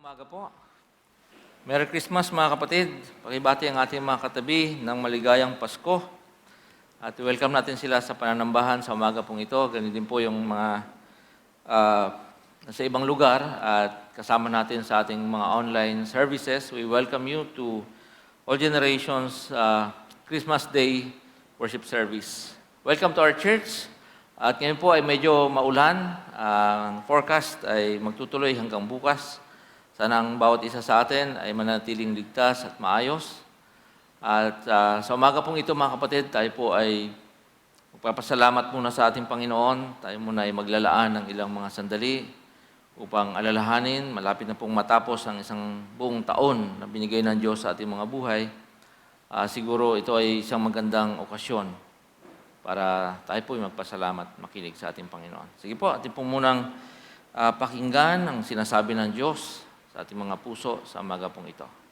Umaga po. Merry Christmas mga kapatid. Pakibati ang ating mga katabi ng maligayang Pasko. At welcome natin sila sa pananambahan sa umaga pong ito. Ganun din po yung mga nasa ibang lugar at kasama natin sa ating mga online services. We welcome you to All Generations Christmas Day Worship Service. Welcome to our church. At ngayon po ay medyo maulan. Ang forecast ay magtutuloy hanggang bukas. Sana ang bawat isa sa atin ay manatiling ligtas at maayos. At sa umaga pong ito mga kapatid, tayo po ay magpapasalamat muna sa ating Panginoon. Tayo muna ay maglalaan ng ilang mga sandali upang alalahanin. Malapit na pong matapos ang isang buong taon na binigay ng Diyos sa ating mga buhay. Siguro ito ay isang magandang okasyon para tayo po ay magpasalamat, makinig sa ating Panginoon. Sige po, ating pong munang pakinggan ang sinasabi ng Diyos sa ating mga puso sa umaga pong ito.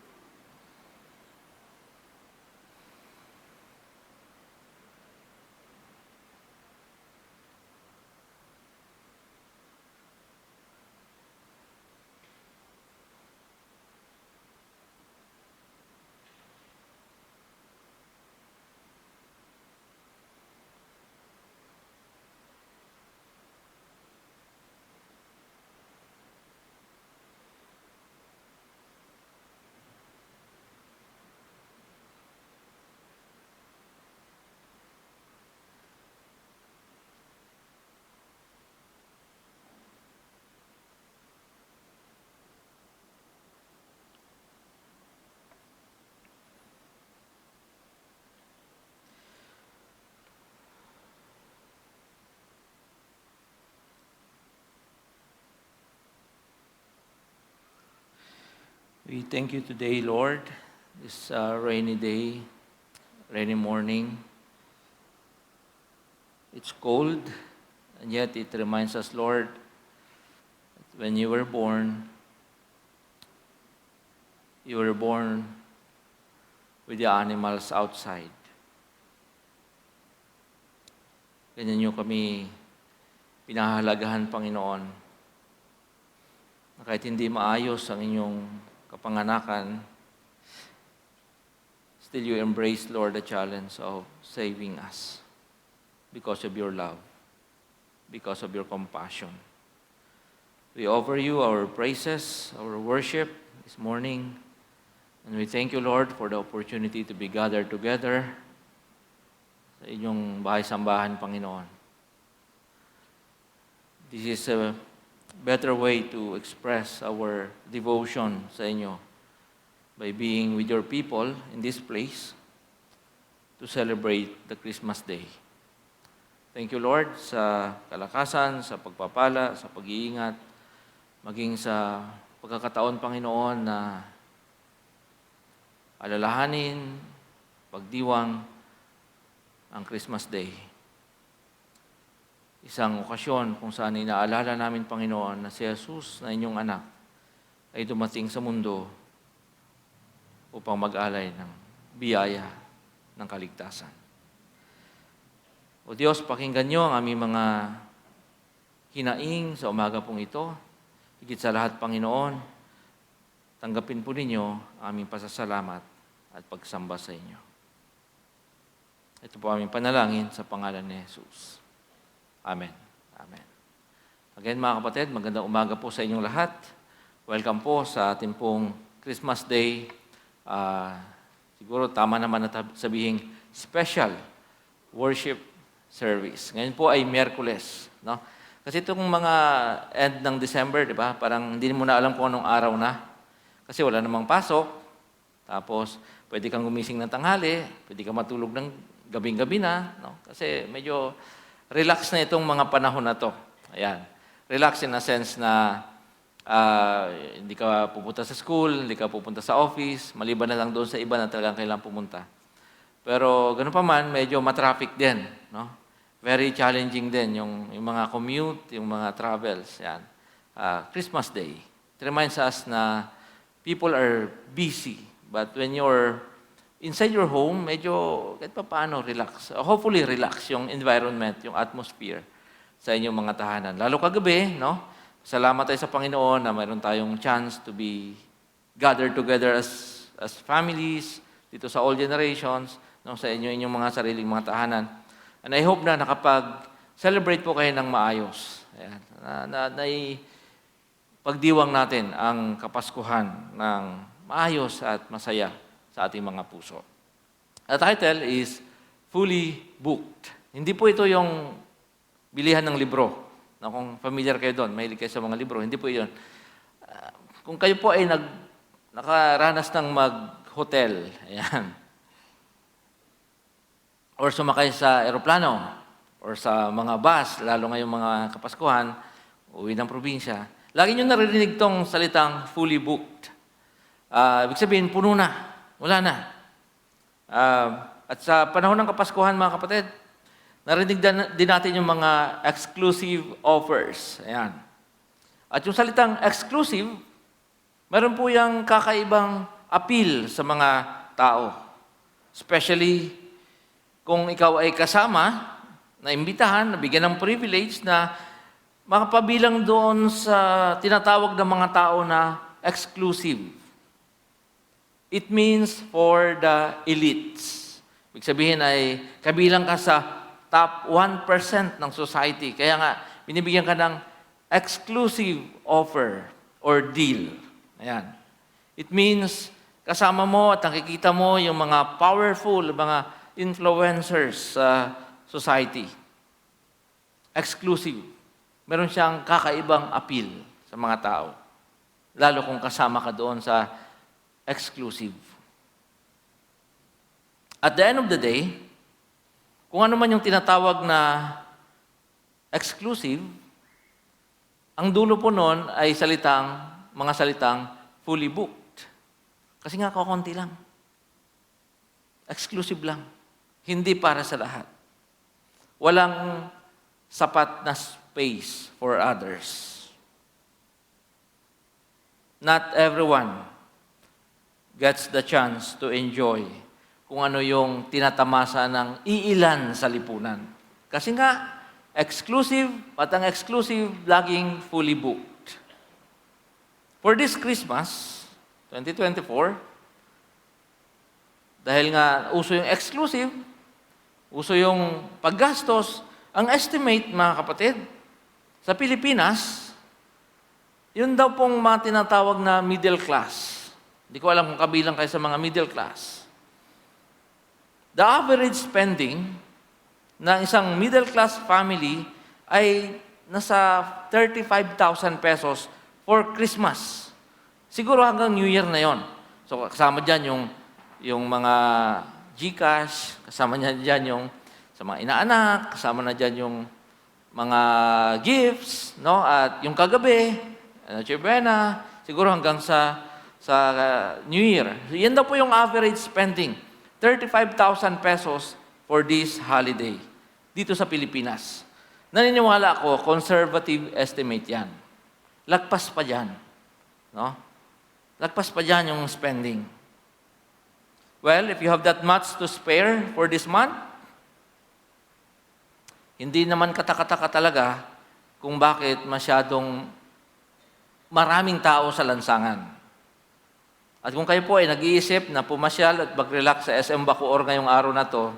We thank you today, Lord, this rainy day, rainy morning. It's cold, and yet it reminds us, Lord, that when you were born with the animals outside. Ganyan nyo kami pinahahalagahan, Panginoon, na kahit hindi maayos ang inyong kapanganakan, still you embrace, Lord, the challenge of saving us because of your love, because of your compassion. We offer you our praises, our worship this morning, and we thank you, Lord, for the opportunity to be gathered together sa inyong bahay-sambahan, Panginoon. This is a better way to express our devotion sa inyo by being with your people in this place to celebrate the Christmas Day. Thank you, Lord, sa kalakasan, sa pagpapala, sa pag-iingat, maging sa pagkakataon, Panginoon, na alalahanin, pagdiwang ang Christmas Day. Isang okasyon kung saan inaalala namin, Panginoon, na si Jesus na inyong anak ay dumating sa mundo upang mag-alay ng biyaya ng kaligtasan. O Diyos, pakinggan niyo ang aming mga hinaing sa umaga pong ito. Higit sa lahat, Panginoon, tanggapin po ninyo ang aming pasasalamat at pagsamba sa inyo. Ito po aming panalangin sa pangalan ni Jesus. Amen. Amen. Again, mga kapatid, magandang umaga po sa inyong lahat. Welcome po sa ating pong Christmas Day. Siguro tama naman na sabihin, special worship service. Ngayon po ay Miyerkules, no? Kasi itong mga end ng December, di ba? Parang hindi mo na alam kung anong araw na. Kasi wala namang pasok. Tapos, pwede kang gumising ng tanghali, pwede kang matulog ng gabing-gabi na, no? Kasi medyo relax na itong mga panahon na to. Ayan. Relax in a sense na hindi ka pupunta sa school, hindi ka pupunta sa office, maliban na lang doon sa iba na talagang kailangan pumunta. Pero ganun pa man, medyo matraffic din. No? Very challenging din yung mga commute, yung mga travels. Yan. Christmas Day. It reminds us na people are busy. But when you're inside your home, medyo kahit pa paano relax. Hopefully relax yung environment, yung atmosphere sa inyong mga tahanan. Lalo kagabi, no? Salamat tayo sa Panginoon na mayroon tayong chance to be gathered together as families dito sa all generations, no, sa inyong mga sariling mga tahanan. And I hope na nakapag-celebrate po kayo ng maayos. Ayan, pagdiwang natin ang Kapaskuhan ng maayos at masaya sa ating mga puso. The title is Fully Booked. Hindi po ito yung bilihan ng libro. Na kung familiar kayo doon, mahilig kayo sa mga libro, hindi po yun. Kung kayo po ay nakaranas ng mag-hotel, ayan, or sumakay sa eroplano, or sa mga bus, lalo ngayong mga Kapaskuhan, uwi ng probinsya, lagi nyo naririnig tong salitang fully booked. Ibig sabihin, puno na, wala na. At sa panahon ng Kapaskuhan, mga kapatid, narinig din natin yung mga exclusive offers. Ayan. At yung salitang exclusive, meron po yung kakaibang appeal sa mga tao. Especially kung ikaw ay kasama, na imbitahan, na bigyan ng privilege na makapabilang doon sa tinatawag ng mga tao na exclusive. It means for the elites. Ibig sabihin ay kabilang ka sa top 1% ng society. Kaya nga, binibigyan ka ng exclusive offer or deal. Ayan. It means, kasama mo at nakikita mo yung mga powerful, mga influencers sa society. Exclusive. Meron siyang kakaibang appeal sa mga tao. Lalo kung kasama ka doon sa exclusive. At the end of the day, kung ano man yung tinatawag na exclusive, ang dulo po noon ay mga salitang fully booked. Kasi nga kakunti lang. Exclusive lang. Hindi para sa lahat. Walang sapat na space for others. Not everyone gets the chance to enjoy kung ano yung tinatamasa ng iilan sa lipunan. Kasi nga, exclusive, at ang exclusive, laging fully booked. For this Christmas, 2024, dahil nga uso yung exclusive, uso yung paggastos, ang estimate, mga kapatid, sa Pilipinas, yun daw pong mga tinatawag na middle class. Hindi ko alam kung kabilang kayo sa mga middle class. The average spending ng isang middle-class family ay nasa 35,000 pesos for Christmas. Siguro hanggang New Year na yon. So kasama dyan yung mga GCash, kasama dyan yung sa mga inaanak, kasama na dyan yung mga gifts, no? At yung kagabi, Noche Buena, siguro hanggang sa New Year. So, yan daw po yung average spending. 35,000 pesos for this holiday dito sa Pilipinas. Naniniwala ako, conservative estimate yan. Lagpas pa dyan. No? Lagpas pa dyan yung spending. Well, if you have that much to spare for this month, hindi naman katakataka talaga kung bakit masyadong maraming tao sa lansangan. At kung kayo po ay nag-iisip na pumasyal at mag-relax sa SM Bacoor ngayong araw na to,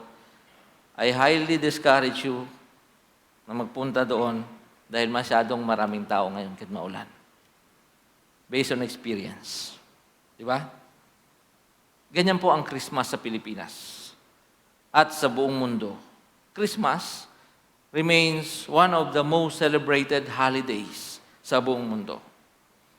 I highly discourage you na magpunta doon dahil masyadong maraming tao ngayon kahit maulan. Based on experience. Di ba? Ganyan po ang Christmas sa Pilipinas at sa buong mundo. Christmas remains one of the most celebrated holidays sa buong mundo.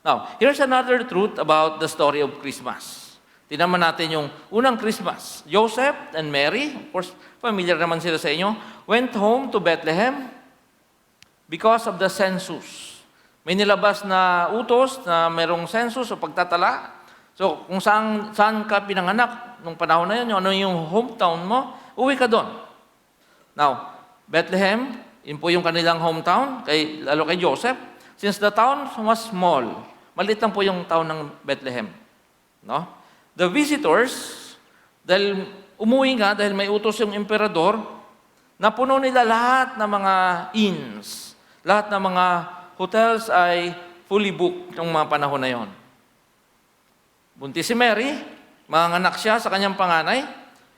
Now, here's another truth about the story of Christmas. Tinaman natin yung unang Christmas. Joseph and Mary, of course, familiar naman sila sa inyo, went home to Bethlehem because of the census. May nilabas na utos na merong census o pagtatala. So, kung saan ka pinanganak nung panahon na yun, ano yung hometown mo, uwi ka doon. Now, Bethlehem, yun po yung kanilang hometown, lalo kay Joseph. Since the town was small, maliit lang po yung town ng Bethlehem. No? The visitors, dahil umuwi nga, dahil may utos yung emperador, napuno nila lahat ng mga inns, lahat ng mga hotels ay fully booked ng mga panahon na yon. Buntis si Mary, manganganak siya sa kanyang panganay.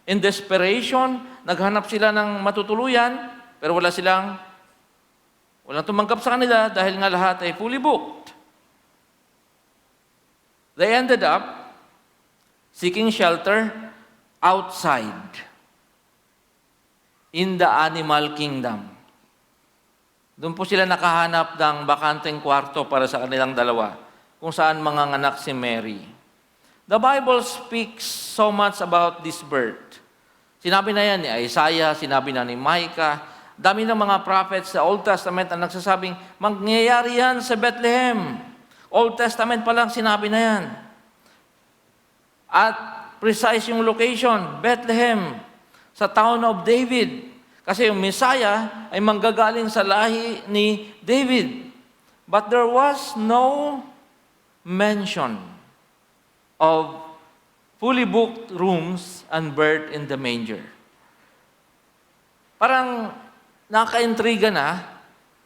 In desperation, naghanap sila ng matutuluyan, pero walang tumanggap sa kanila dahil nga lahat ay fully booked. They ended up seeking shelter outside in the animal kingdom. Doon po sila nakahanap ng bakanteng kwarto para sa kanilang dalawa, kung saan manganganak si Mary. The Bible speaks so much about this birth. Sinabi na yan ni Isaiah, sinabi na ni Micah, dami ng mga prophets sa Old Testament ang nagsasabing, mangyayari yan sa Bethlehem. Old Testament pa lang sinabi na yan. At precise yung location, Bethlehem, sa town of David. Kasi yung Messiah ay manggagaling sa lahi ni David. But there was no mention of fully booked rooms and birth in the manger. Parang nakaka-intriga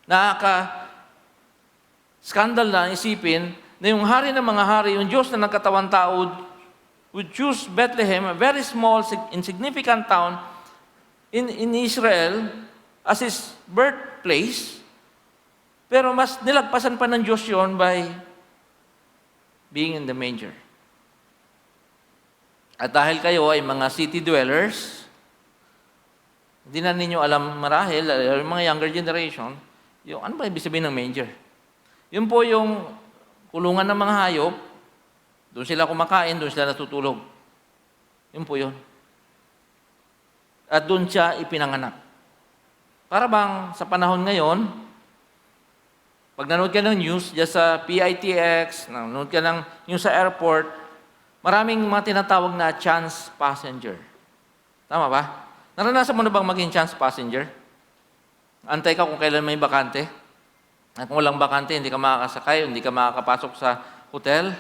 nakaka-skandal na isipin na yung hari ng mga hari, yung Diyos na nagkatawang tao, would choose Bethlehem, a very small, insignificant town in Israel, as his birthplace, pero mas nilagpasan pa ng Diyos yun by being in the manger. At dahil kayo ay mga city dwellers, hindi na ninyo alam marahil, yung mga younger generation, yung ano ba ibig sabihin ng manger? Yun po yung kulungan ng mga hayop, doon sila kumakain, doon sila natutulog. Yun po yun. At doon siya ipinanganak. Para bang sa panahon ngayon, pag nanood ka ng news, dyan sa PITX, nanood ka ng news sa airport, maraming mga tinatawag na chance passenger. Tama ba? Naranasan mo na bang maging chance passenger? Antay ka kung kailan may bakante. At kung walang bakante, hindi ka makakasakay, hindi ka makakapasok sa hotel.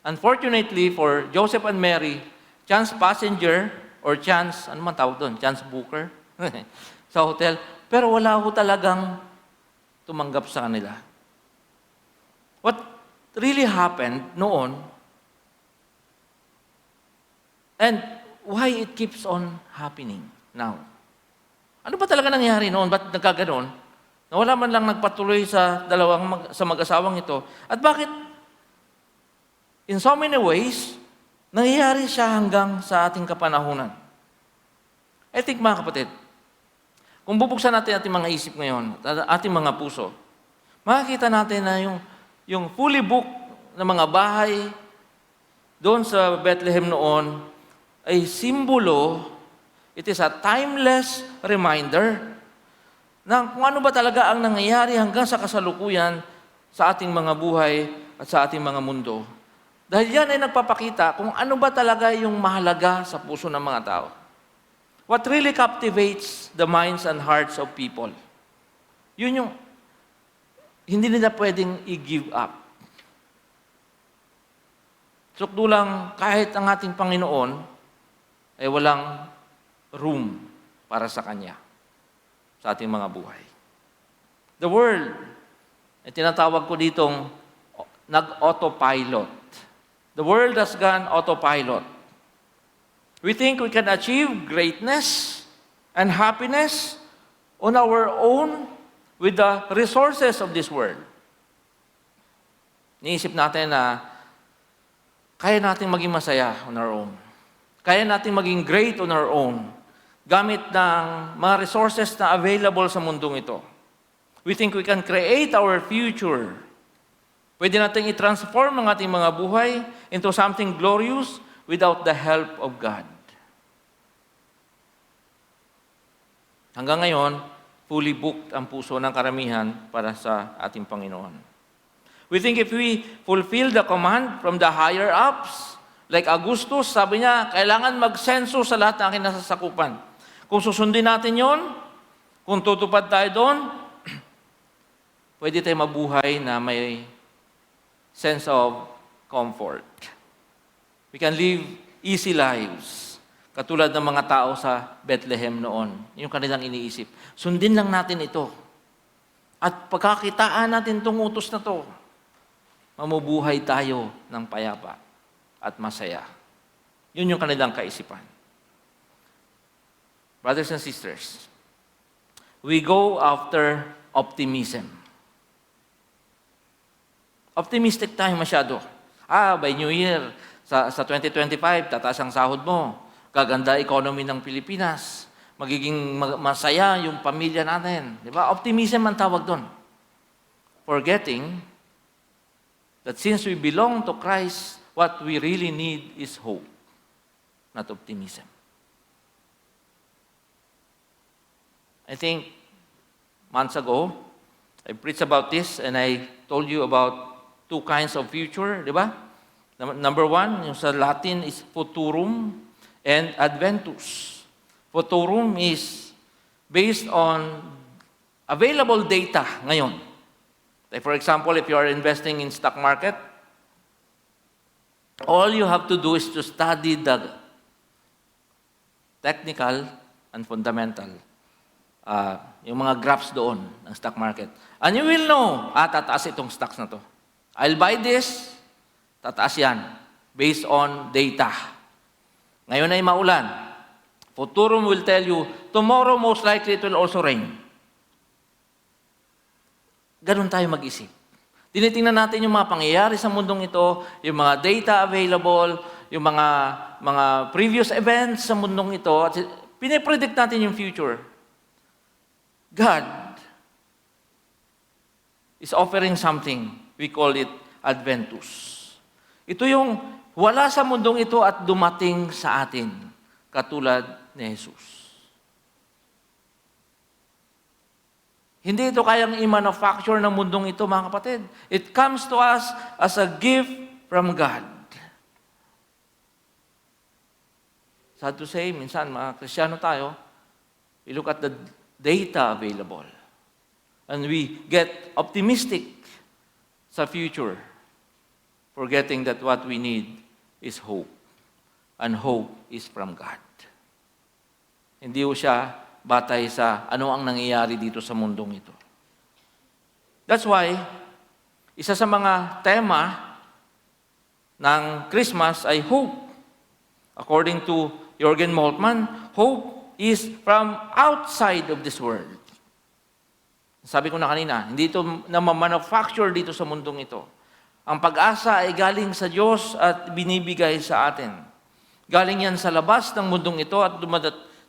Unfortunately for Joseph and Mary, chance passenger or chance, ano man tawag doon? Chance booker sa hotel. Pero wala ko talagang tumanggap sa kanila. What really happened noon, and why it keeps on happening now? Ano ba talaga nangyari noon? Ba't nagkaganon? Na wala man lang nagpatuloy sa sa mag-asawang ito. At bakit in so many ways, nangyayari siya hanggang sa ating kapanahunan. I think mga kapatid, kung bubuksan natin ating mga isip ngayon, ating mga puso, makikita natin na yung fully booked na mga bahay doon sa Bethlehem noon ay simbolo, it is a timeless reminder na kung ano ba talaga ang nangyayari hanggang sa kasalukuyan sa ating mga buhay at sa ating mga mundo. Dahil yan ay nagpapakita kung ano ba talaga yung mahalaga sa puso ng mga tao. What really captivates the minds and hearts of people. Yun yung hindi nila pwedeng i-give up. Sukdulang kahit ang ating Panginoon ay walang room para sa Kanya sa ating mga buhay. The world, ay tinatawag ko ditong nag-autopilot. The world has gone autopilot. We think we can achieve greatness and happiness on our own with the resources of this world. Niisip natin na kaya nating maging masaya on our own. Kaya nating maging great on our own gamit ng mga resources na available sa mundong ito. We think we can create our future. Pwede natin i-transform ang ating mga buhay into something glorious without the help of God. Hanggang ngayon, fully booked ang puso ng karamihan para sa ating Panginoon. We think if we fulfill the command from the higher ups, like Augustus, sabi niya, kailangan mag-census sa lahat ng aking nasasakupan. Kung susundin natin yon, kung tutupad tayo doon, pwede tayo mabuhay na may sense of comfort. We can live easy lives, katulad ng mga tao sa Bethlehem noon. Yung kanilang iniisip. Sundin lang natin ito. At pagkakitaan natin itong utos na to, mamubuhay tayo ng payapa at masaya. Yun yung kanilang kaisipan. Brothers and sisters, we go after optimism. Optimistic tayo masyado. By New Year, sa 2025, tataas ang sahod mo. Gaganda economy ng Pilipinas. Magiging masaya yung pamilya natin. Di ba? Optimism ang tawag doon. Forgetting that since we belong to Christ, what we really need is hope, not optimism. I think months ago, I preached about this and I told you about two kinds of future, di ba? Number one, yung sa Latin is futurum and adventus. Futurum is based on available data ngayon. Like for example, if you are investing in stock market, all you have to do is to study the technical and fundamental, yung mga graphs doon ng stock market. And you will know, tataas itong stocks na to. I'll buy this, tataas yan, based on data. Ngayon ay maulan. Futurum will tell you, tomorrow most likely it will also rain. Ganun tayo mag-isip. Tinitingnan natin yung mga pangyayari sa mundong ito, yung mga data available, yung mga previous events sa mundong ito, at pinipredict natin yung future. God is offering something. We call it adventus. Ito yung wala sa mundong ito at dumating sa atin, katulad ni Jesus. Hindi ito kayang i-manufacture ng mundong ito, mga kapatid. It comes to us as a gift from God. Sad to say, minsan, mga Kristiyano tayo, we look at the data available. And we get optimistic sa future, forgetting that what we need is hope. And hope is from God. Hindi ho siya batay sa ano ang nangyayari dito sa mundong ito. That's why, isa sa mga tema ng Christmas ay hope. According to Jürgen Moltmann, hope is from outside of this world. Sabi ko na kanina, hindi ito na manufacture dito sa mundong ito. Ang pag-asa ay galing sa Diyos at binibigay sa atin. Galing yan sa labas ng mundong ito at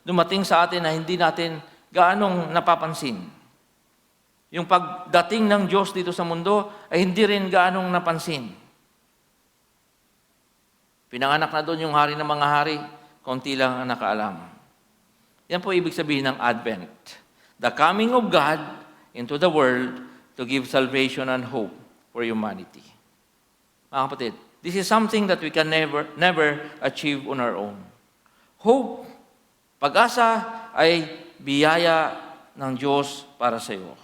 dumating sa atin na hindi natin gaanong napapansin. Yung pagdating ng Diyos dito sa mundo ay hindi rin gaanong napansin. Pinanganak na doon yung hari ng mga hari, konti lang ang nakaalam. Yan po ibig sabihin ng Advent. The coming of God into the world to give salvation and hope for humanity. Mga kapatid, this is something that we can never achieve on our own. Hope, pag-asa ay biyaya ng Diyos para sa iyo.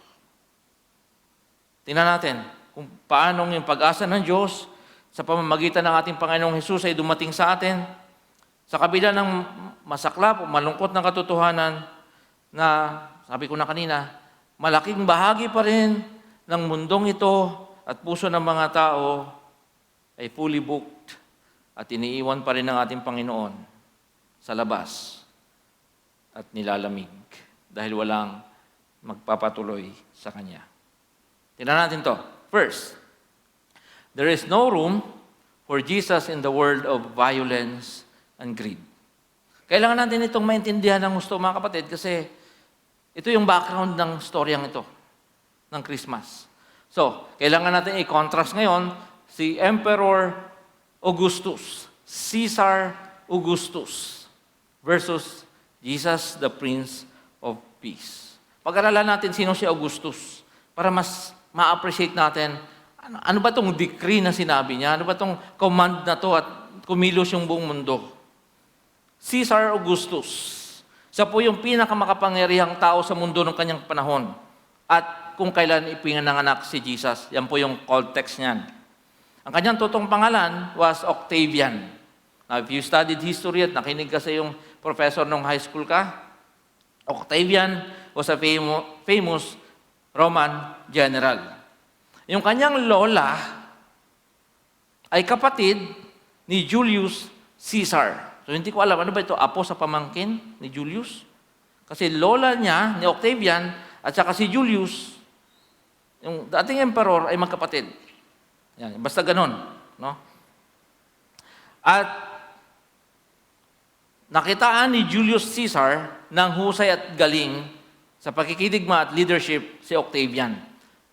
Tingnan natin kung paano yung pag-asa ng Diyos sa pamamagitan ng ating Panginoong Hesus ay dumating sa atin sa kabila ng masaklap o malungkot na katotohanan na, sabi ko na kanina, malaking bahagi pa rin ng mundong ito at puso ng mga tao ay fully booked at iniiwan pa rin ng ating Panginoon sa labas at nilalamig dahil walang magpapatuloy sa Kanya. Tingnan natin to. First, there is no room for Jesus in the world of violence and greed. Kailangan natin itong maintindihan ng gusto, mga kapatid, kasi ito yung background ng storyang ito, ng Christmas. So, kailangan natin i-contrast ngayon si Emperor Augustus, Caesar Augustus, versus Jesus, the Prince of Peace. Pag-aralan natin sino si Augustus para mas ma-appreciate natin ano ba itong decree na sinabi niya, ano ba itong command na to at kumilos yung buong mundo. Caesar Augustus, siya po yung pinakamakapangyarihang tao sa mundo ng kanyang panahon. At kung kailan ipinanganak si Jesus, yan po yung context niyan. Ang kanyang totoong pangalan was Octavian. Now, if you studied history at nakinig ka sa yung professor nung high school ka, Octavian was a famous Roman general. Yung kanyang lola ay kapatid ni Julius Caesar. So hindi ko alam, ano ba ito? Apo sa pamangkin ni Julius? Kasi lola niya, ni Octavian, at saka si Julius, yung dating emperor, ay magkapatid. Yan, basta ganun. No? At nakitaan ni Julius Caesar ng husay at galing sa pakikidigma at leadership si Octavian.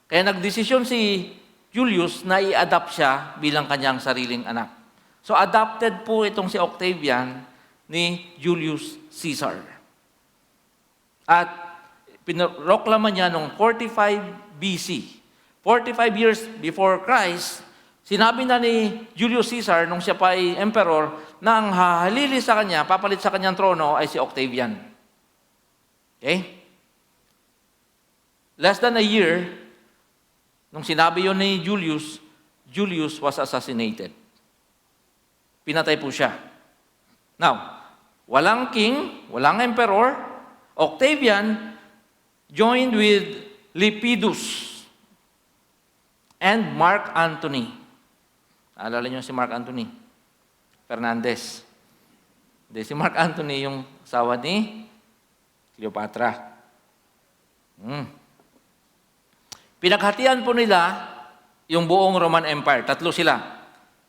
Kaya nagdesisyon si Julius na i-adapt siya bilang kanyang sariling anak. So adopted po itong si Octavian ni Julius Caesar. At pinoproklama niya noong 45 BC. 45 years before Christ, sinabi na ni Julius Caesar nung siya pa ay emperor na ang hahalili sa kanya, papalit sa kanyang trono ay si Octavian. Okay? Less than a year, nung sinabi yon ni Julius, Julius was assassinated. Pinatay po siya. Now, walang king, walang emperor. Octavian joined with Lepidus and Mark Antony. Alala niyo si Mark Antony? Fernandez. Hindi, si Mark Antony yung asawa ni Cleopatra. Pinaghatian po nila yung buong Roman Empire. Tatlo sila.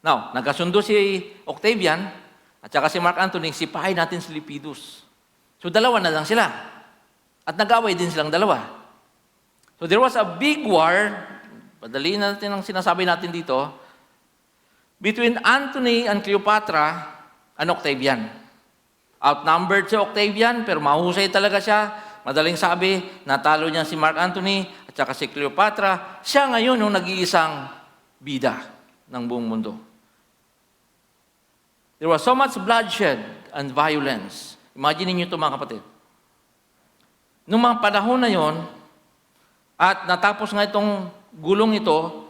Now, nagkasundo si Octavian at saka si Mark Antony, sipahin natin si Lepidus. So, dalawa na lang sila. At nag-away din silang dalawa. So, there was a big war, padali natin ang sinasabi natin dito, between Antony and Cleopatra and Octavian. Outnumbered si Octavian, pero mahusay talaga siya. Madaling sabi, natalo niya si Mark Antony at saka si Cleopatra. Siya ngayon yung nag-iisang bida ng buong mundo. There was so much bloodshed and violence. Imagine niyo ito mga kapatid. Noong mga panahon na yon, at natapos nga itong gulong ito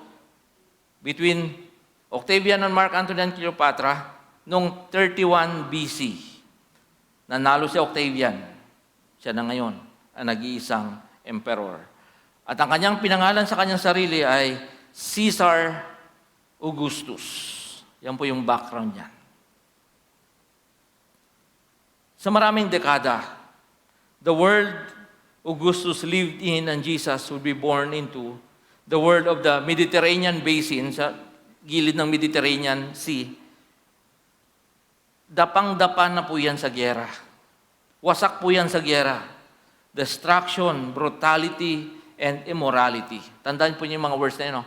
between Octavian and Mark Antony and Cleopatra noong 31 BC. Nanalo si Octavian. Siya na ngayon ang nag-iisang emperor. At ang kanyang pinangalan sa kanyang sarili ay Caesar Augustus. Yan po yung background niya. Sa maraming dekada, the world Augustus lived in and Jesus would be born into, the world of the Mediterranean basin, sa gilid ng Mediterranean Sea, dapang-dapa na po yan sa gyera. Wasak po yan sa gyera. Destruction, brutality, and immorality. Tandaan po niyo yung mga words na yun. No?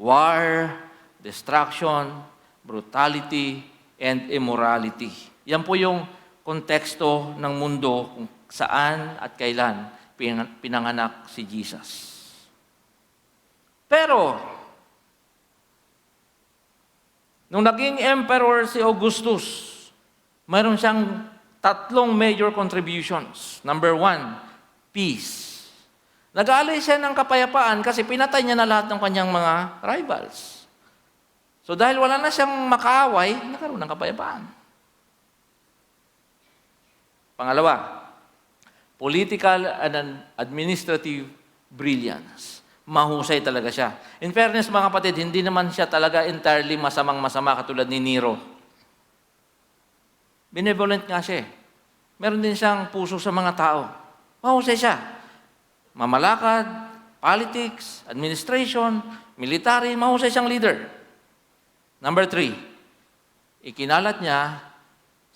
War, destruction, brutality, and immorality. Yan po yung konteksto ng mundo kung saan at kailan pinanganak si Jesus. Pero, nung naging emperor si Augustus, mayroon siyang tatlong major contributions. Number 1, peace. Nag-aalay siya ng kapayapaan kasi pinatay niya na lahat ng kanyang mga rivals. So dahil wala na siyang makaaway, nagkaroon ng kapayapaan. Pangalawa, political and administrative brilliance. Mahusay talaga siya. In fairness, mga kapatid, hindi naman siya talaga entirely masamang-masama katulad ni Nero. Benevolent nga siya. Meron din siyang puso sa mga tao. Mahusay siya. Mamalakad, politics, administration, military, mahusay siyang leader. Number 3, ikinalat niya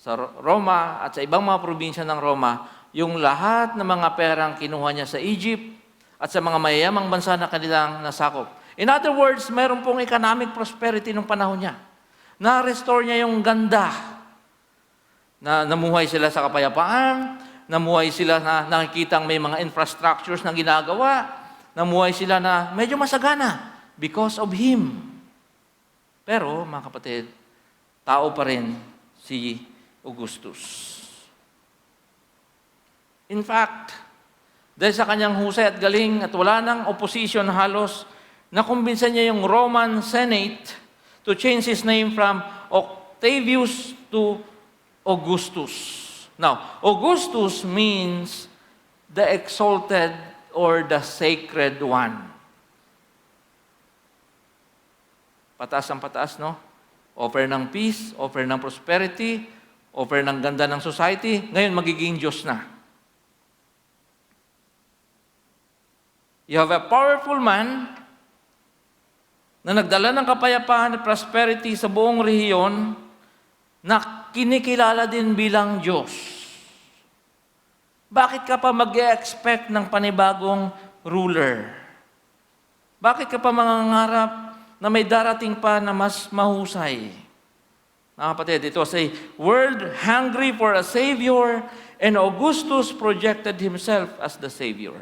sa Roma at sa ibang mga probinsya ng Roma yung lahat ng mga perang kinuha niya sa Egypt at sa mga mayayamang bansa na kanilang nasakop. In other words, mayroon pong economic prosperity nung panahon niya. Na-restore niya yung ganda. Na namuhay sila sa kapayapaan, namuhay sila na nakikitang may mga infrastructures na ginagawa, namuhay sila na medyo masagana because of Him. Pero, mga kapatid, tao pa rin si Augustus. In fact, dahil sa kanyang husay at galing at wala nang opposition halos, nakumbinsa niya yung Roman Senate to change his name from Octavius to Augustus. Now, Augustus means the exalted or the Sacred One. Pataas ang pataas, no? Offer ng peace, offer ng prosperity, offer ng ganda ng society, ngayon magiging Diyos na. You have a powerful man na nagdala ng kapayapaan at prosperity sa buong rehiyon na kinikilala din bilang Diyos. Bakit ka pa mag-expect ng panibagong ruler? Bakit ka pa mangangarap na may darating pa na mas mahusay? Mga kapatid, it was a world hungry for a Savior, and Augustus projected himself as the Savior.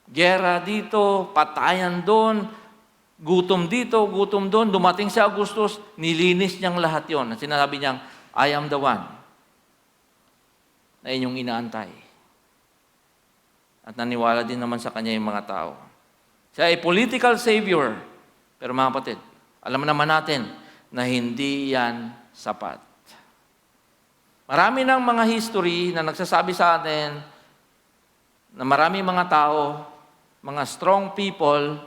Gera dito, patayan doon, gutom dito, gutom doon. Dumating si Augustus, nilinis niyang lahat yon. Sinasabi niyang, I am the one na inyong inaantay. At naniwala din naman sa kanya yung mga tao. Siya ay political savior. Pero mga kapatid, alam naman natin na hindi yan sapat. Marami ng mga history na nagsasabi sa atin na marami mga tao, mga strong people,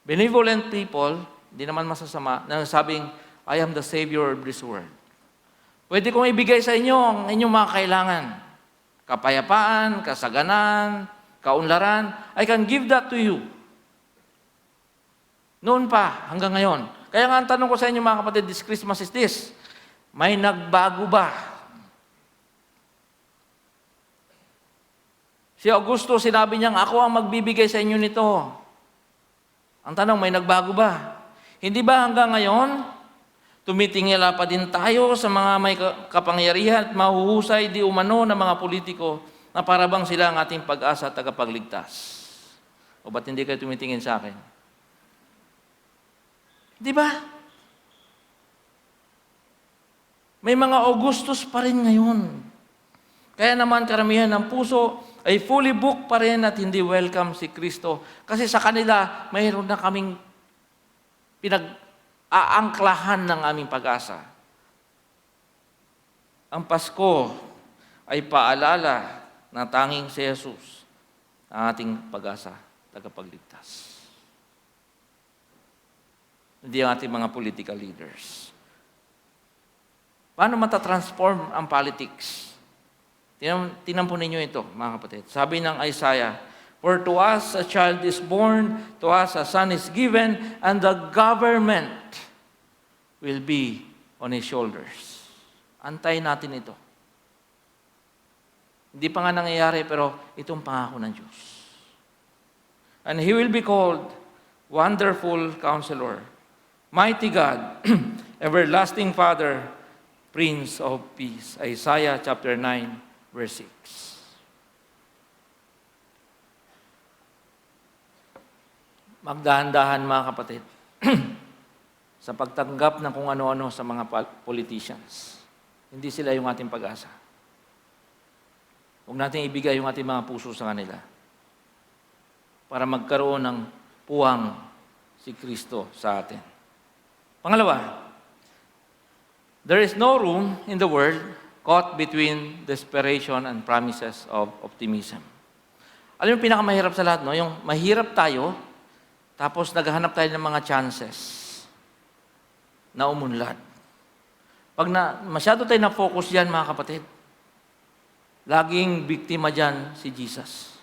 benevolent people, hindi naman masasama, na nasabing, I am the Savior of this world. Pwede kong ibigay sa inyo ang inyong mga kailangan. Kapayapaan, kasaganan, kaunlaran. I can give that to you. Noon pa, hanggang ngayon. Kaya nga ang tanong ko sa inyo mga kapatid, this Christmas is this, may nagbago ba? Si Augusto, sinabi niyang, ako ang magbibigay sa inyo nito. Ang tanong, may nagbago ba? Hindi ba hanggang ngayon, tumitingala pa din tayo sa mga may kapangyarihan at mahuhusay di umano ng mga politiko na parabang sila ang ating pag-asa at tagapagligtas? O ba't hindi kayo tumitingin sa akin? Di ba? May mga Augustus pa rin ngayon. Kaya naman karamihan ng puso ay fully booked pa rin at hindi welcome si Kristo. Kasi sa kanila, mayroon na kaming pinag-aangklahan ng aming pag-asa. Ang Pasko ay paalala na tanging si Jesus ang ating pag-asa, tagapagligtas. Hindi ang ating mga political leaders. Paano matatransform ang politics? Tingnan po ninyo ito, mga kapatid. Sabi ng Isaiah, for to us a child is born, to us a son is given, and the government will be on his shoulders. Antayin natin ito. Hindi pa nga nangyayari, pero itong pangako ng Diyos. And he will be called Wonderful Counselor, Mighty God, Everlasting Father, Prince of Peace. Isaiah chapter 9, verse 6. Magdahan-dahan mga kapatid sa pagtanggap ng kung ano-ano sa mga politicians. Hindi sila yung ating pag-asa. Huwag natin ibigay yung ating mga puso sa kanila para magkaroon ng puwang si Kristo sa atin. Pangalawa, there is no room in the world caught between desperation and promises of optimism. Alam mo yung pinakamahirap sa lahat, no? Yung mahirap tayo, tapos naghahanap tayo ng mga chances na umunlad. Pag masyado tayo na-focus dyan, mga kapatid, laging biktima dyan si Jesus.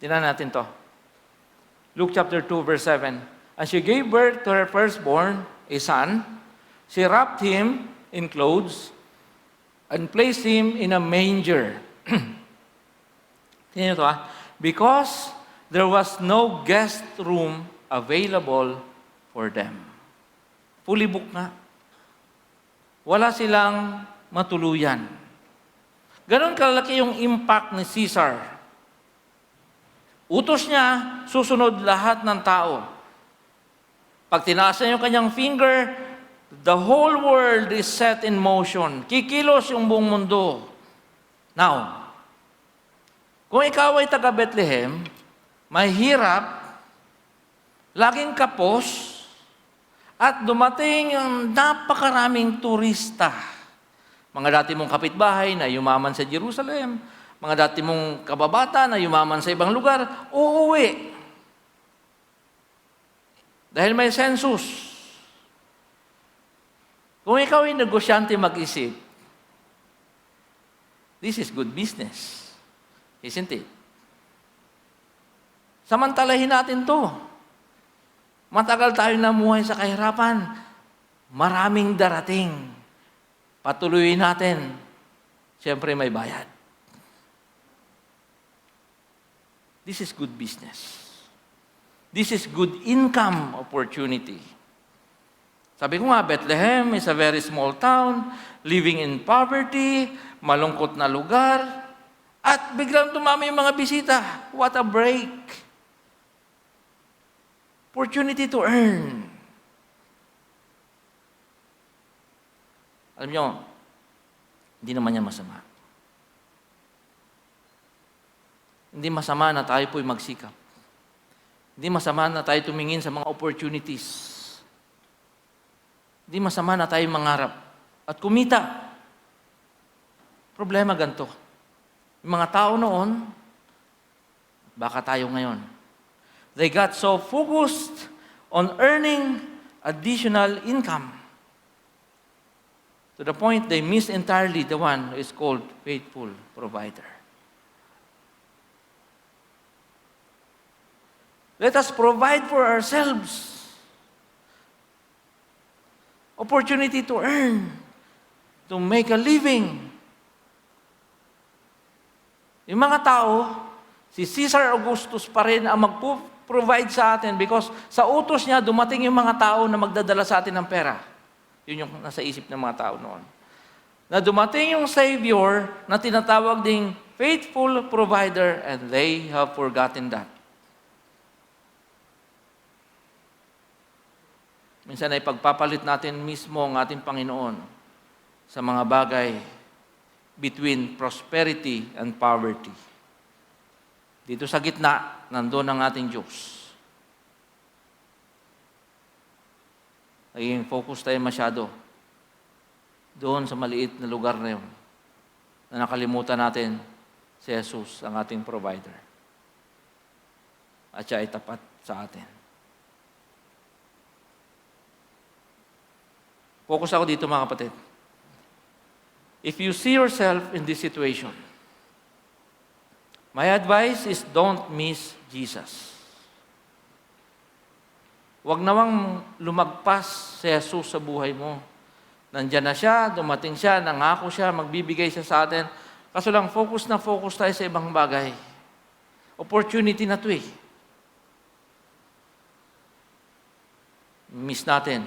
Tingnan natin to. Luke chapter 2, verse 7. And she gave birth to her firstborn, a son. She wrapped him in clothes and placed him in a manger. Tingnan ito because there was no guest room available for them. Fully booked nga. Wala silang matuluyan. Ganon kalaki yung impact ni Caesar. Utos niya, susunod lahat ng tao. Pag tinaas niya yung kanyang finger, the whole world is set in motion. Kikilos yung buong mundo. Now, kung ikaw ay taga Bethlehem, mahirap, laging kapos, at dumating ang napakaraming turista Mga dati mong kapitbahay na yumaman sa Jerusalem, mga dati mong kababata na yumaman sa ibang lugar, uuwi. Dahil may census. Kung ikaw ay negosyante mag-isip, this is good business. Isn't it? Samantalahin natin to. Matagal tayo namuhay sa kahirapan. Maraming darating. Patuloyin natin. Siyempre may bayad. This is good business. This is good income opportunity. Sabi ko nga, Bethlehem is a very small town, living in poverty, malungkot na lugar, at biglang dumami yung mga bisita. What a break! Opportunity to earn. Alam nyo, hindi naman yan masama. Hindi masama na tayo po'y magsikap. Hindi masama na tayo tumingin sa mga opportunities. Hindi masama na tayo mangarap at kumita. Problema ganito. Yung mga tao noon, baka tayo ngayon. They got so focused on earning additional income to the point they miss entirely the one who is called faithful provider. Let us provide for ourselves. Opportunity to earn, to make a living. Yung mga tao, si Caesar Augustus pa rin ang mag-provide sa atin because sa utos niya, dumating yung mga tao na magdadala sa atin ng pera. Yun yung nasa isip ng mga tao noon. Na dumating yung Savior na tinatawag ding faithful provider and they have forgotten that. Minsan ay pagpapalit natin mismo ang ating Panginoon sa mga bagay between prosperity and poverty. Dito sa gitna, nandun ang ating Diyos. Naging focus tayo masyado doon sa maliit na lugar na yun, na nakalimutan natin si Jesus, ang ating provider. At siya ay tapat sa atin. Focus ako dito mga kapatid. If you see yourself in this situation, my advice is don't miss Jesus. Huwag nawang lumagpas si Jesus sa buhay mo. Nandiyan na siya, dumating siya, nangako siya, magbibigay siya sa atin. Kaso lang, focus na focus tayo sa ibang bagay. Opportunity na to eh. Miss natin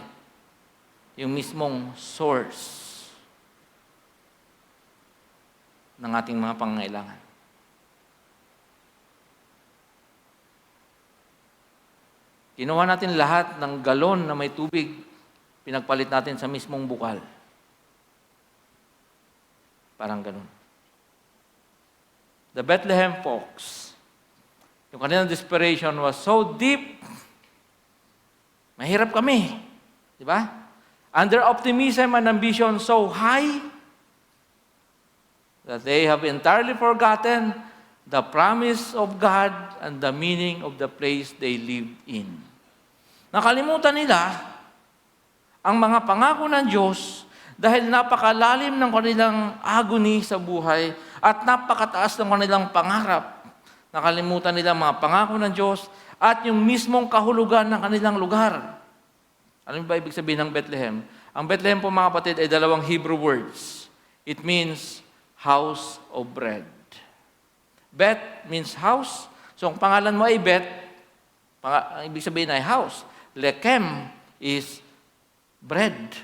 yung mismong source ng ating mga pangangailangan. Kinuha natin lahat ng galon na may tubig, pinagpalit natin sa mismong bukal. Parang ganun. The Bethlehem folks, yung kanilang desperation was so deep, mahirap kami. Di ba? And their optimism and ambition so high that they have entirely forgotten the promise of God and the meaning of the place they lived in. Nakalimutan nila ang mga pangako ng Diyos dahil napakalalim ng kanilang agony sa buhay at napakataas ng kanilang pangarap. Nakalimutan nila ang mga pangako ng Diyos at yung mismong kahulugan ng kanilang lugar. Ano ba ibig sabihin ng Bethlehem? Ang Bethlehem po mga kapatid ay dalawang Hebrew words. It means house of bread. Beth means house. So ang pangalan mo ay Beth, ang ibig sabihin ay house. Lechem is bread.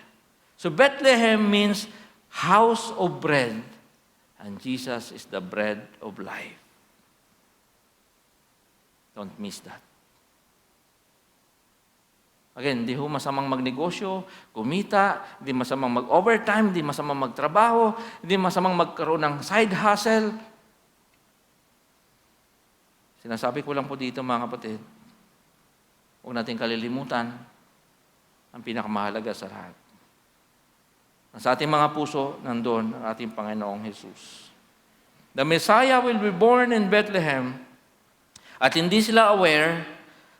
So Bethlehem means house of bread. And Jesus is the bread of life. Don't miss that. Again, hindi ho masamang magnegosyo, kumita, hindi masamang mag-overtime, hindi masamang magtrabaho, hindi masamang magkaroon ng side hustle. Sinasabi ko lang po dito mga kapatid, huwag natin kalilimutan ang pinakamahalaga sa lahat. Sa ating mga puso, nandun ang ating Panginoong Jesus. The Messiah will be born in Bethlehem. At hindi sila aware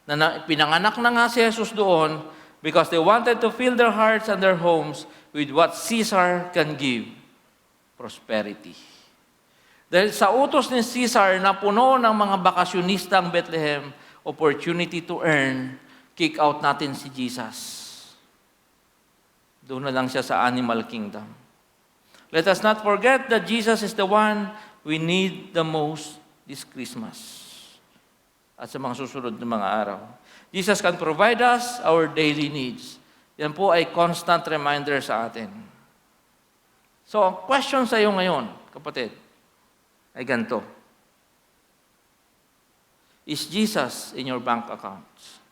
na pinanganak na nga si Jesus doon because they wanted to fill their hearts and their homes with what Caesar can give, prosperity. Dahil sa utos ni Caesar na puno ng mga bakasyonista ang Bethlehem, opportunity to earn, kick out natin si Jesus. Doon na lang siya sa animal kingdom. Let us not forget that Jesus is the one we need the most this Christmas at sa mga susunod na mga araw. Jesus can provide us our daily needs. Yan po ay constant reminder sa atin. So, ang question sa iyo ngayon, kapatid, ay ganito. Is Jesus in your bank accounts?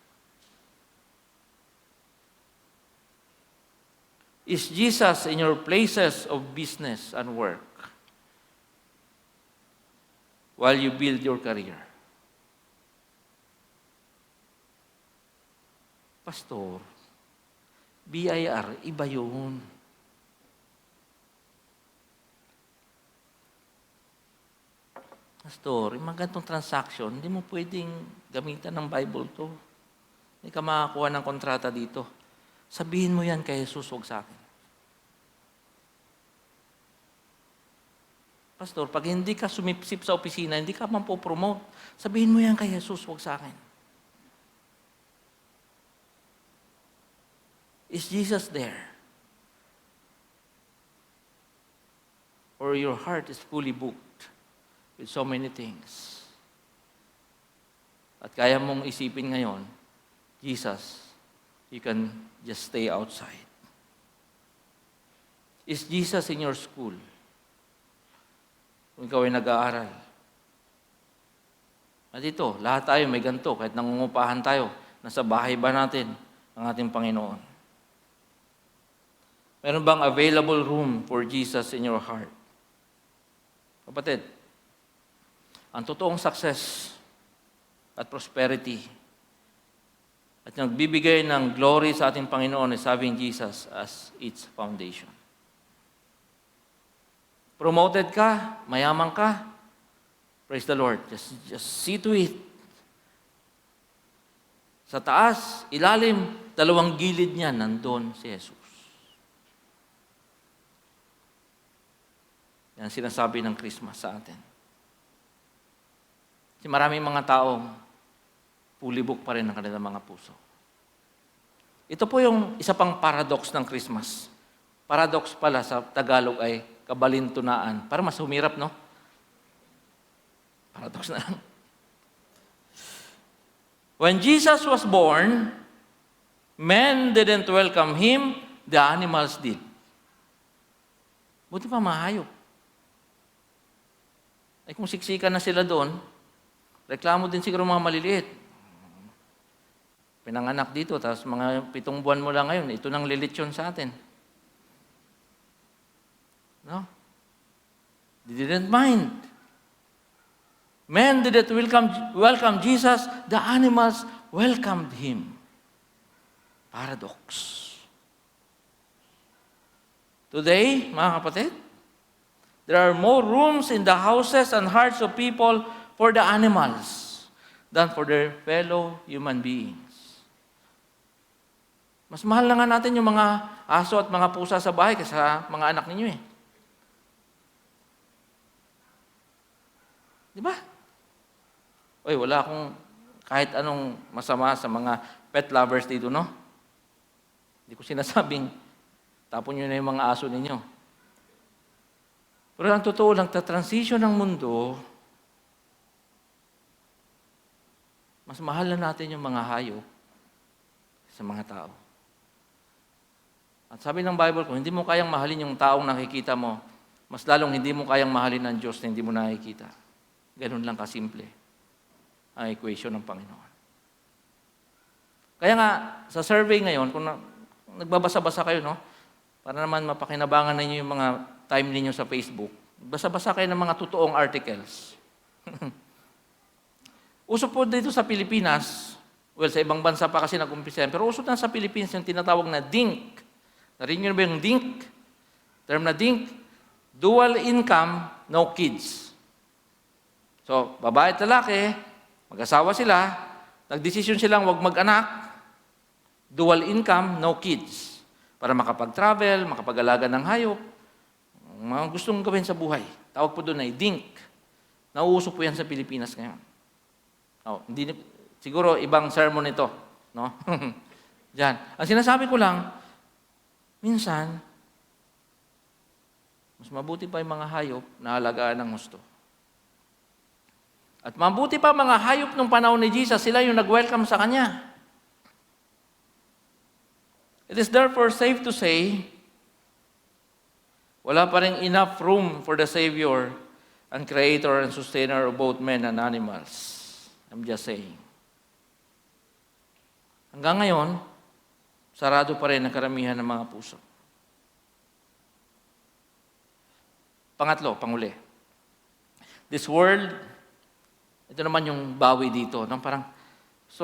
Is Jesus in your places of business and work while you build your career? Pastor, BIR, iba yun. Pastor, yung mga ganitong transaction, hindi mo pwedeng gamitan ng Bible to. Hindi ka makakuha ng kontrata dito. Sabihin mo yan kay Jesus, huwag sa akin. Pastor, pag hindi ka sumipsip sa opisina, hindi ka man po-promote, sabihin mo yan kay Jesus, huwag sa akin. Is Jesus there? Or your heart is fully booked with so many things? At kaya mong isipin ngayon, Jesus, you can just stay outside. Is Jesus in your school? Kung ikaw ay nag-aaral. At ito, lahat tayo may ganito, kahit nangungupahan tayo, nasa bahay ba natin ang ating Panginoon? Meron bang available room for Jesus in your heart? Kapatid, ang totoong success at prosperity at nagbibigay ng glory sa ating Panginoon is having Jesus as its foundation. Promoted ka, mayaman ka, praise the Lord. Just see to it. Sa taas, ilalim, dalawang gilid niya, nandun si Jesus. Yan sinasabi ng Christmas sa atin. Kasi maraming mga taong pulibok pa rin ang kanilang mga puso. Ito po yung isa pang paradox ng Christmas. Paradox pala sa Tagalog ay kabalintunaan. Para mas humirap, no? Paradox na lang. When Jesus was born, men didn't welcome Him, the animals did. Buti pa mahayop. Ay kung siksikan na sila doon, reklamo din siguro mga maliliit. Pinanganak dito, tapos mga 7 buwan mo lang ngayon, ito nang lilitsyon sa atin. No? They didn't mind. Men didn't welcome Jesus, the animals welcomed Him. Paradox. Today, mga kapatid, there are more rooms in the houses and hearts of people for the animals than for their fellow human beings. Mas mahal na nga natin yung mga aso at mga pusa sa bahay kaysa mga anak ninyo eh. Di ba? Oy, wala akong kahit anong masama sa mga pet lovers dito, no? Hindi ko sinasabing tapon nyo na yung mga aso ninyo. Pero ang totoo lang, transition ng mundo, mas mahal na natin yung mga hayop sa mga tao. At sabi ng Bible, kung hindi mo kayang mahalin yung taong nakikita mo, mas lalong hindi mo kayang mahalin ang Diyos na hindi mo nakikita. Ganun lang kasimple ang equation ng Panginoon. Kaya nga, sa survey ngayon, kung nagbabasa-basa kayo, no? Para naman mapakinabangan ninyo yung mga time ninyo sa Facebook, basa-basa kayo ng mga totoong articles. Uso po dito sa Pilipinas, well, sa ibang bansa pa kasi nag-umpisa yan, pero uso na sa Pilipinas yung tinatawag na DINK. Narinig nyo ba yung DINK? Term na DINK, dual income, no kids. So, babae at lalaki, mag-asawa sila, nagdesisyon silang wag mag-anak, dual income, no kids. Para makapag-travel, makapag-alaga ng hayop, mga gustong gawin sa buhay. Tawag po doon ay DINK. Nauuso po yan sa Pilipinas ngayon. Hindi, siguro ibang sermon ito. No? Diyan. Ang sinasabi ko lang, minsan, mas mabuti pa yung mga hayop na alagaan ng gusto. At mabuti pa mga hayop nung panahon ni Jesus, sila yung nag-welcome sa Kanya. It is therefore safe to say, wala pa rin enough room for the Savior and Creator and Sustainer of both men and animals. I'm just saying. Hanggang ngayon, sarado pa rin ang karamihan ng mga puso. Pangatlo, panguli. This world, ito naman yung bawi dito. No? Parang,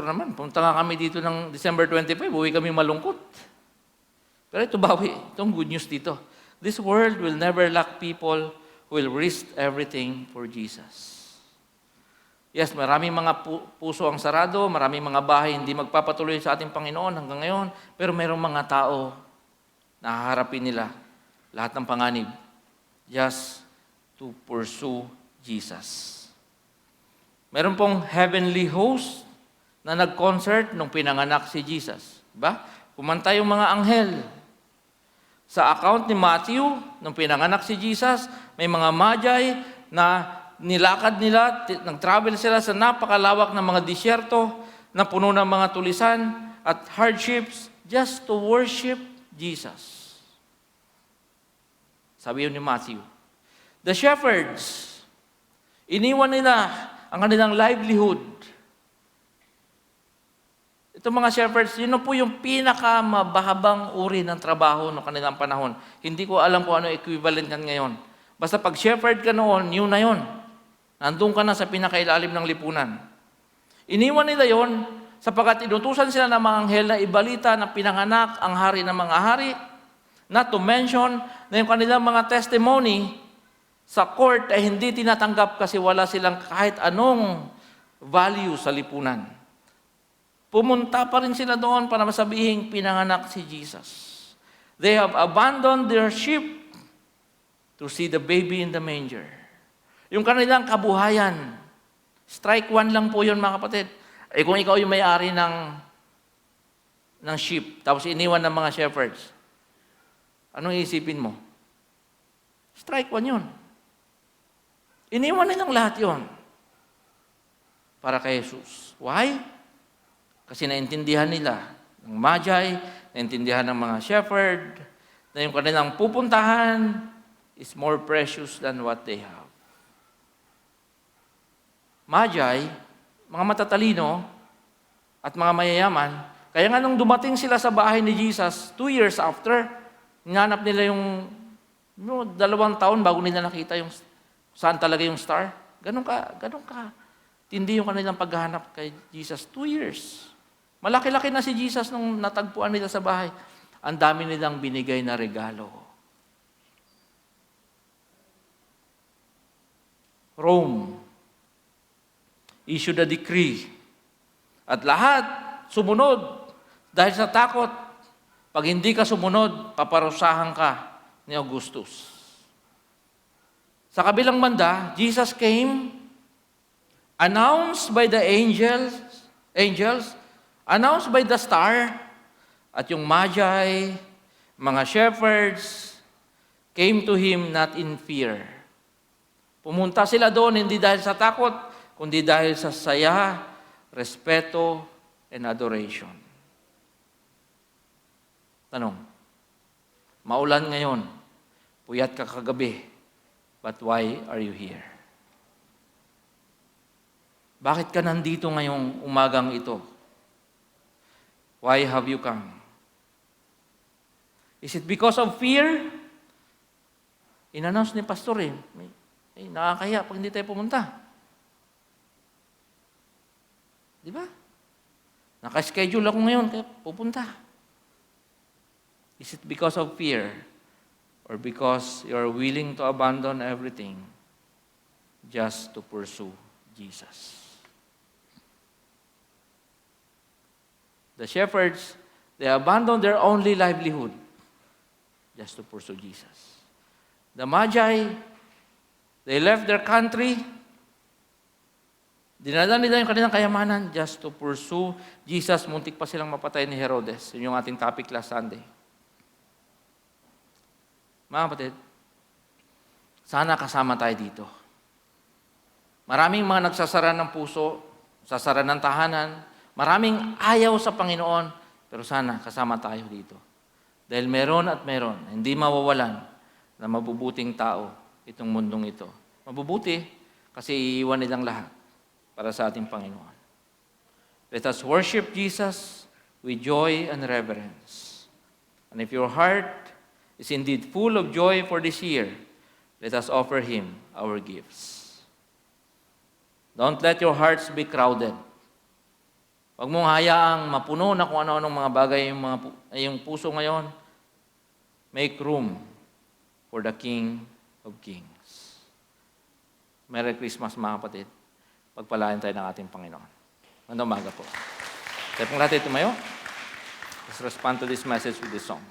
naman, pumunta nga kami dito ng December 25, uwi kami malungkot. Pero ito bawi, itong good news dito. This world will never lack people who will risk everything for Jesus. Yes, maraming mga puso ang sarado, maraming mga bahay hindi magpapatuloy sa ating Panginoon hanggang ngayon, pero mayroong mga tao na haharapin nila lahat ng panganib just to pursue Jesus. Meron pong heavenly host na nag-concert nung pinanganak si Jesus. Diba? Kumanta yung mga anghel. Sa account ni Matthew, nung pinanganak si Jesus, may mga magi na nilakad nila, nag-travel sila sa napakalawak ng mga disyerto na puno ng mga tulisan at hardships just to worship Jesus. Sabi yun ni Matthew. The shepherds, iniwan nila ang kanilang livelihood. Itong mga shepherds, yun po yung pinakamabahabang uri ng trabaho ng kanilang panahon. Hindi ko alam kung ano equivalent yan ngayon. Basta pag shepherd ka noon, yun na yun. Nandun ka na sa pinakailalim ng lipunan. Iniwan nila yon sapagkat inutusan sila ng mga anghel na ibalita na pinanganak ang hari ng mga hari. Not to mention na yung kanilang mga testimony sa court ay hindi tinatanggap kasi wala silang kahit anong value sa lipunan. Pumunta pa rin sila doon para masabihing pinanganak si Jesus. They have abandoned their sheep to see the baby in the manger. Yung kanilang kabuhayan, strike one lang po yun mga kapatid. Kung ikaw yung may-ari ng sheep, tapos iniwan ng mga shepherds, anong iisipin mo? Strike one yun. Iniwan nilang lahat yun para kay Jesus. Why? Kasi naintindihan nila ng magi, naintindihan ng mga shepherd, na yung kanilang pupuntahan is more precious than what they have. Magi, mga matatalino at mga mayayaman, kaya nga nung dumating sila sa bahay ni Jesus, 2 years after, hinanap nila yung 2 taon bago nila nakita yung saan talaga yung star. Ganun ka. Tindi yung kanilang paghahanap kay Jesus. 2 years. Malaki-laki na si Jesus nung natagpuan nila sa bahay. Ang dami nilang binigay na regalo. Rome issued a decree. At lahat sumunod dahil sa takot. Pag hindi ka sumunod, paparusahan ka ni Augustus. Sa kabilang banda, Jesus came, announced by the angels, announced by the star, at yung magi, mga shepherds, came to Him not in fear. Pumunta sila doon hindi dahil sa takot, kundi dahil sa saya, respeto, and adoration. Tanong, maulan ngayon, puyat ka kagabi, but why are you here? Bakit ka nandito ngayong umagang ito? Why have you come? Is it because of fear? In-announce ni pastor nakakaya pag hindi tayo pumunta. Di ba? Naka-schedule ako ngayon, kaya pupunta. Is it because of fear? or because you are willing to abandon everything just to pursue Jesus. The shepherds, they abandoned their only livelihood just to pursue Jesus. The Magi, they left their country, dinala nila yung kanilang kayamanan just to pursue Jesus. Muntik pa silang mapatay ni Herodes. Yun yung ating topic last Sunday. Mga kapatid, sana kasama tayo dito. Maraming mga nagsasara ng puso, sasara ng tahanan, maraming ayaw sa Panginoon, pero sana kasama tayo dito. Dahil meron at meron, hindi mawawalan na mabubuting tao itong mundong ito. Mabubuti kasi iiwan nilang lahat para sa ating Panginoon. Let us worship Jesus with joy and reverence. And if your heart is indeed full of joy for this year, let us offer Him our gifts. Don't let your hearts be crowded. Huwag mong hayaang mapuno na kung ano-anong mga bagay yung puso ngayon. Make room for the King of Kings. Merry Christmas mga kapatid. Pagpalain tayo ng ating Panginoon. Magandang umaga po. Tayo pong natin tumayo. Let's respond to this message with this song.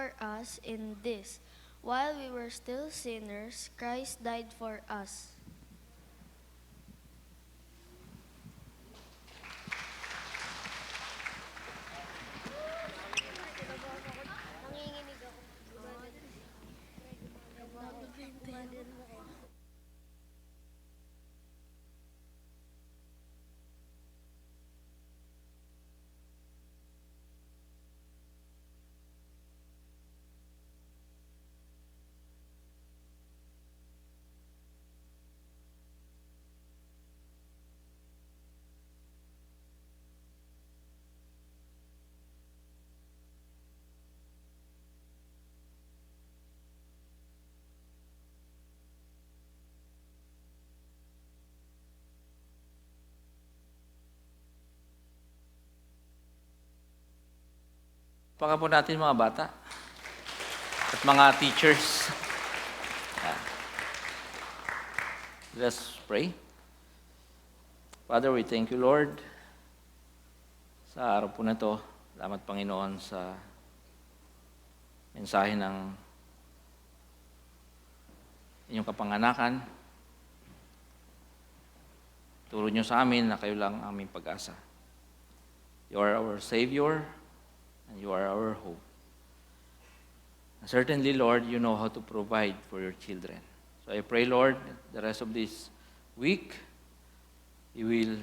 for us in this. While we were still sinners, Christ died for us. Paka po natin mga bata at mga teachers. Let's pray. Father, we thank you, Lord, sa araw po na to. Salamat, Panginoon, sa mensahe ng inyong kapanganakan. Turo nyo sa amin na kayo lang ang aming pag-asa. You are our Savior, and you are our hope. And certainly, Lord, you know how to provide for your children. So I pray, Lord, the rest of this week, you will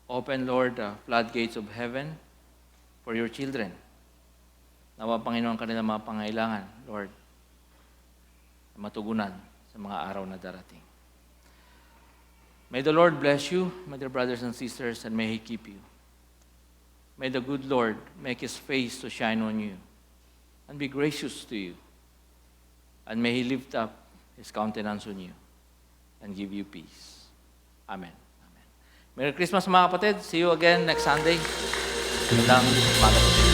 open, Lord, the floodgates of heaven for your children. Nawa, Panginoon, kanilang mga pangailangan, Lord, matugunan sa mga araw na darating. May the Lord bless you, my dear brothers and sisters, and may He keep you. May the good Lord make His face to shine on you and be gracious to you. And may He lift up His countenance on you and give you peace. Amen. Amen. Merry Christmas mga kapatid. See you again next Sunday. Magandang umaga po.